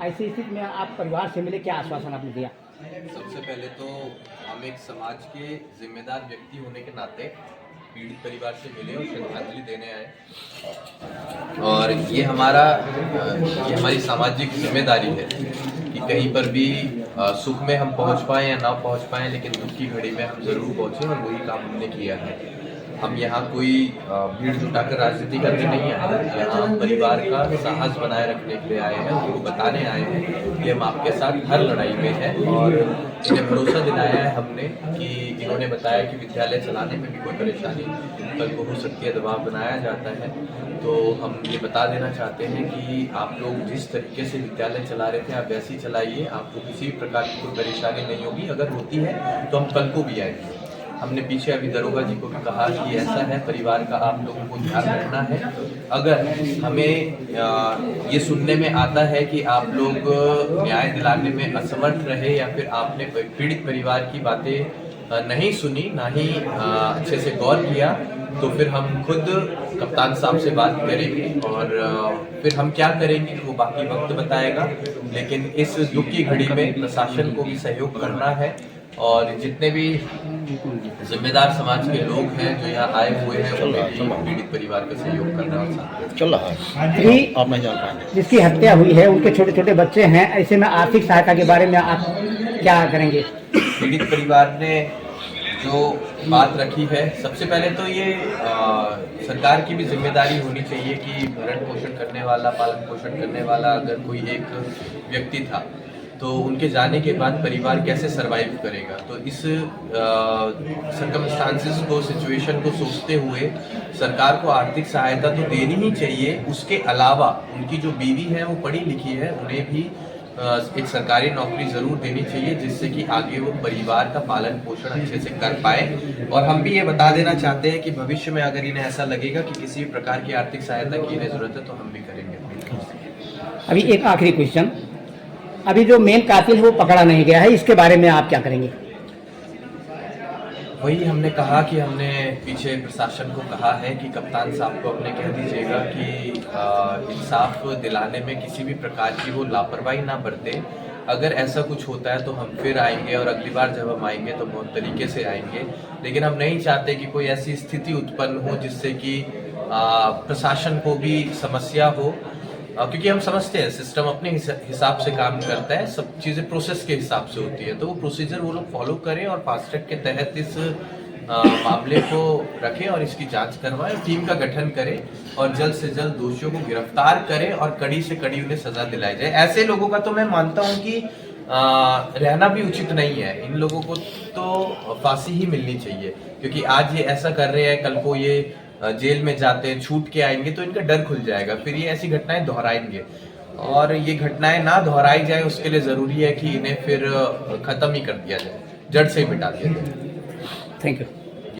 ऐसी स्थिति में आप परिवार से मिले, क्या आश्वासन आपने दिया? सबसे पहले तो हम एक समाज के जिम्मेदार व्यक्ति होने के नाते पीड़ित परिवार से मिले और श्रद्धांजलि देने आए। और ये हमारी सामाजिक जिम्मेदारी है कि कहीं पर भी सुख में हम पहुंच पाएं या ना पहुंच पाएं, लेकिन दुख की घड़ी में हम जरूर पहुंचे और वही काम हमने किया है। हम यहाँ कोई भीड़ जुटाकर राजनीति करने नहीं आए हैं, यहाँ हम परिवार का साहस बनाए रखने के लिए आए हैं, उनको बताने आए हैं कि हम आपके साथ हर लड़ाई में हैं। और इन्हें भरोसा दिलाया है हमने कि इन्होंने बताया कि विद्यालय चलाने में भी कोई परेशानी कल को हो सकती है, दबाव बनाया जाता है, तो हम ये बता देना चाहते हैं कि आप लोग जिस तरीके से विद्यालय चला रहे थे आप वैसे ही चलाइए, आपको किसी भी प्रकार की कोई परेशानी नहीं होगी। अगर होती है तो हम कल को भी आएंगे। हमने पीछे अभी दरोगा जी को भी कहा कि ऐसा है, परिवार का आप लोगों को ध्यान रखना है। अगर हमें ये सुनने में आता है कि आप लोग न्याय दिलाने में असमर्थ रहे या फिर आपने पीड़ित परिवार की बातें नहीं सुनी, ना ही अच्छे से गौर किया, तो फिर हम खुद कप्तान साहब से बात करेंगे और फिर हम क्या करेंगे वो बाकी वक्त बताएगा। लेकिन इस दुख की घड़ी में प्रशासन को भी सहयोग करना है और जितने भी जिम्मेदार समाज के लोग हैं जो यहाँ आए हुए हैं उन्हें भी पीड़ित परिवार का सहयोग करना चल रहा है। आप नहीं जान पाएंगे। जिसकी हत्या हुई है उनके छोटे छोटे बच्चे हैं, ऐसे में आर्थिक सहायता के बारे में आप क्या करेंगे? पीड़ित परिवार ने जो बात रखी है, सबसे पहले तो ये सरकार की भी जिम्मेदारी होनी चाहिए कि भरण पोषण करने वाला, पालन पोषण करने वाला अगर कोई एक व्यक्ति था तो उनके जाने के बाद परिवार कैसे सरवाइव करेगा। तो इस सर्कमस्टांसेस को, सिचुएशन को सोचते हुए सरकार को आर्थिक सहायता तो देनी ही चाहिए। उसके अलावा उनकी जो बीवी है वो पढ़ी लिखी है, उन्हें भी एक सरकारी नौकरी जरूर देनी चाहिए जिससे कि आगे वो परिवार का पालन पोषण अच्छे से कर पाए। और हम भी ये बता देना चाहते हैं कि भविष्य में अगर इन्हें ऐसा लगेगा कि किसी भी प्रकार की आर्थिक सहायता की इन्हें जरूरत है तो हम भी करेंगे। अभी एक आखिरी क्वेश्चन, अभी जो मेन कातिल है वो पकड़ा नहीं गया है, इसके बारे में आप क्या करेंगे? वही हमने कहा कि हमने पीछे प्रशासन को कहा है कि कप्तान साहब को अपने कह दीजिएगा कि इंसाफ दिलाने में किसी भी प्रकार की वो लापरवाही ना बरते। अगर ऐसा कुछ होता है तो हम फिर आएंगे और अगली बार जब हम आएंगे तो बहुत तरीके से आएंगे। लेकिन हम नहीं चाहते कि कोई ऐसी स्थिति उत्पन्न हो जिससे कि प्रशासन को भी समस्या हो, क्योंकि हम समझते हैं सिस्टम अपने हिसाब से काम करता है, सब चीज़ें प्रोसेस के हिसाब से होती है, तो वो प्रोसीजर वो लोग फॉलो करें और फास्ट ट्रैक के तहत इस मामले को रखें और इसकी जांच करवाएं, टीम का गठन करें और जल्द से जल्द दोषियों को गिरफ्तार करें और कड़ी से कड़ी उन्हें सजा दिलाई जाए। ऐसे लोगों का तो मैं मानता हूं कि रहना भी उचित नहीं है। इन लोगों को तो फांसी ही मिलनी चाहिए, क्योंकि आज ये ऐसा कर रहे हैं, कल को ये जेल में जाते हैं, छूट के आएंगे तो इनका डर खुल जाएगा, फिर ये ऐसी घटनाएं दोहराएंगे। और ये घटनाएं ना दोहराई जाए उसके लिए जरूरी है कि इन्हें फिर खत्म ही कर दिया जाए, जड़ से ही मिटा दिया जाए। Thank you.